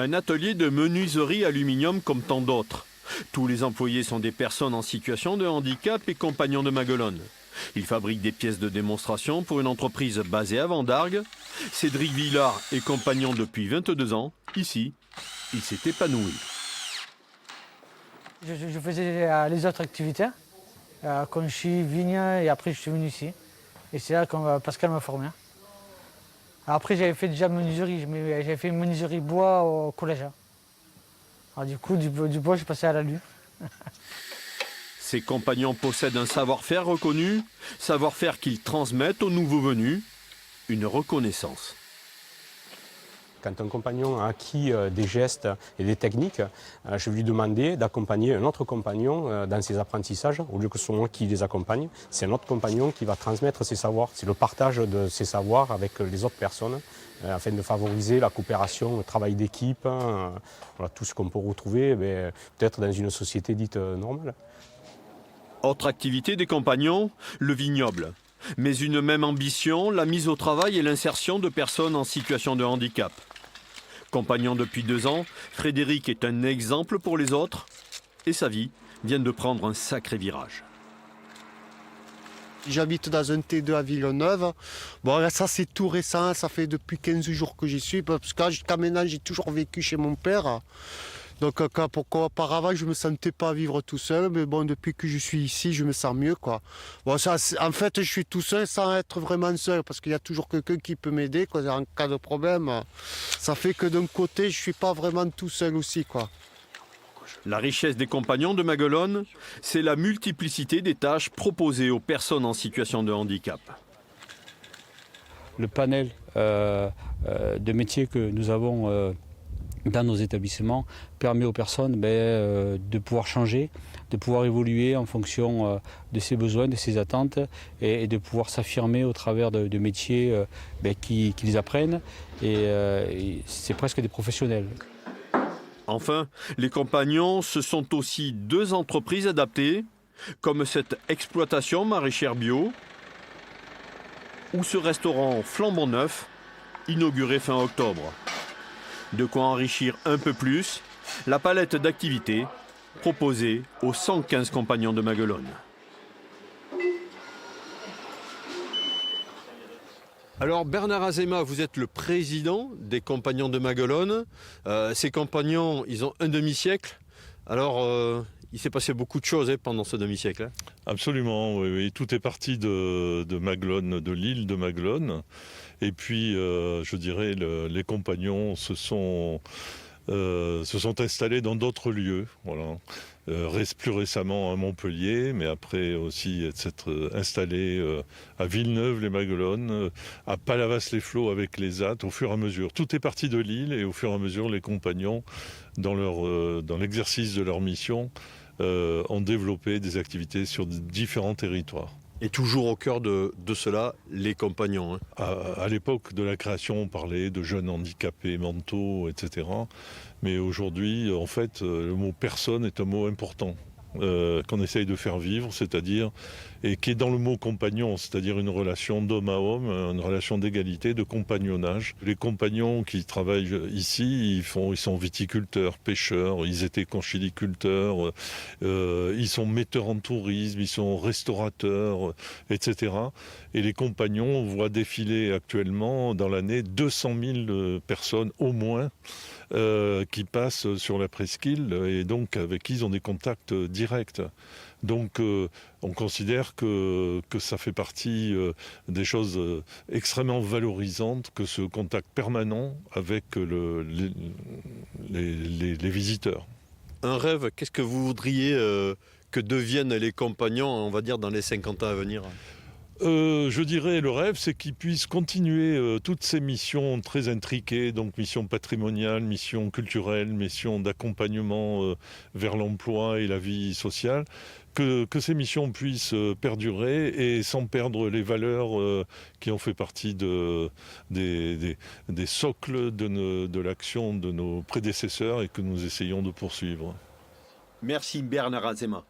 Un atelier de menuiserie aluminium comme tant d'autres. Tous les employés sont des personnes en situation de handicap et compagnons de Maguelone. Ils fabriquent des pièces de démonstration pour une entreprise basée à Vendargues. Cédric Villard est compagnon depuis 22 ans. Ici, il s'est épanoui. Je faisais les autres activités, quand je suis vigne et après je suis venu ici. Et c'est là que Pascal m'a formé. Après j'avais fait déjà menuiserie, j'avais fait une menuiserie bois au collège. Alors du coup du bois je suis passé à l'alu. Ses compagnons possèdent un savoir-faire reconnu, savoir-faire qu'ils transmettent aux nouveaux venus, une reconnaissance. Quand un compagnon a acquis des gestes et des techniques, je vais lui demander d'accompagner un autre compagnon dans ses apprentissages. Au lieu que ce soit moi qui les accompagne, c'est un autre compagnon qui va transmettre ses savoirs. C'est le partage de ses savoirs avec les autres personnes afin de favoriser la coopération, le travail d'équipe, voilà, tout ce qu'on peut retrouver peut-être dans une société dite normale. Autre activité des compagnons, le vignoble. Mais une même ambition, la mise au travail et l'insertion de personnes en situation de handicap. Compagnon depuis 2 ans, Frédéric est un exemple pour les autres et sa vie vient de prendre un sacré virage. J'habite dans un T2 à Villeneuve. Bon, là, ça c'est tout récent, ça fait depuis 15 jours que j'y suis, parce que jusqu'à maintenant j'ai toujours vécu chez mon père. Donc auparavant je ne me sentais pas vivre tout seul, mais bon, depuis que je suis ici, je me sens mieux, quoi. Bon, ça, en fait, je suis tout seul sans être vraiment seul, parce qu'il y a toujours quelqu'un qui peut m'aider, quoi, en cas de problème. Ça fait que d'un côté, je ne suis pas vraiment tout seul aussi, quoi. La richesse des compagnons de Maguelone, c'est la multiplicité des tâches proposées aux personnes en situation de handicap. Le panel de métiers que nous avons dans nos établissements permet aux personnes de pouvoir changer, de pouvoir évoluer en fonction de ses besoins, de ses attentes et de pouvoir s'affirmer au travers de métiers qu'ils apprennent. Et c'est presque des professionnels. Enfin, les compagnons, ce sont aussi 2 entreprises adaptées, comme cette exploitation maraîchère bio ou ce restaurant flambant neuf, inauguré fin octobre. De quoi enrichir un peu plus la palette d'activités proposée aux 115 compagnons de Maguelone. Alors Bernard Azéma, vous êtes le président des compagnons de Maguelone. Ces compagnons, ils ont un demi-siècle. Alors il s'est passé beaucoup de choses pendant ce demi-siècle. Absolument, oui, oui. Tout est parti de Maguelone, de l'île de Maguelone. Et puis, je dirais, les compagnons se sont installés dans d'autres lieux. Voilà. Plus récemment à Montpellier, mais après aussi s'être installés à Villeneuve-les-Maguelones, à Palavas-les-Flots avec les Attes, au fur et à mesure. Tout est parti de l'île et au fur et à mesure, les compagnons, dans l'exercice de leur mission, ont développé des activités sur différents territoires. Et toujours au cœur de cela, les compagnons. À l'époque de la création, on parlait de jeunes handicapés mentaux, etc. Mais aujourd'hui, en fait, le mot « personne » est un mot important qu'on essaye de faire vivre, c'est-à-dire, et qui est dans le mot compagnon, c'est-à-dire une relation d'homme à homme, une relation d'égalité, de compagnonnage. Les compagnons qui travaillent ici, ils sont viticulteurs, pêcheurs, ils étaient conchiliculteurs, ils sont metteurs en tourisme, ils sont restaurateurs, etc. Et les compagnons voient défiler actuellement dans l'année 200 000 personnes au moins qui passent sur la presqu'île et donc avec qui ils ont des contacts directs. Donc on considère que ça fait partie des choses extrêmement valorisantes, que ce contact permanent avec les visiteurs. Un rêve, qu'est-ce que vous voudriez que deviennent les compagnons, on va dire, dans les 50 ans à venir ? Je dirais, le rêve, c'est qu'ils puissent continuer toutes ces missions très intriquées, donc mission patrimoniale, mission culturelle, mission d'accompagnement vers l'emploi et la vie sociale, que ces missions puissent perdurer et sans perdre les valeurs qui ont fait partie des socles de l'action de nos prédécesseurs et que nous essayons de poursuivre. Merci Bernard Azéma.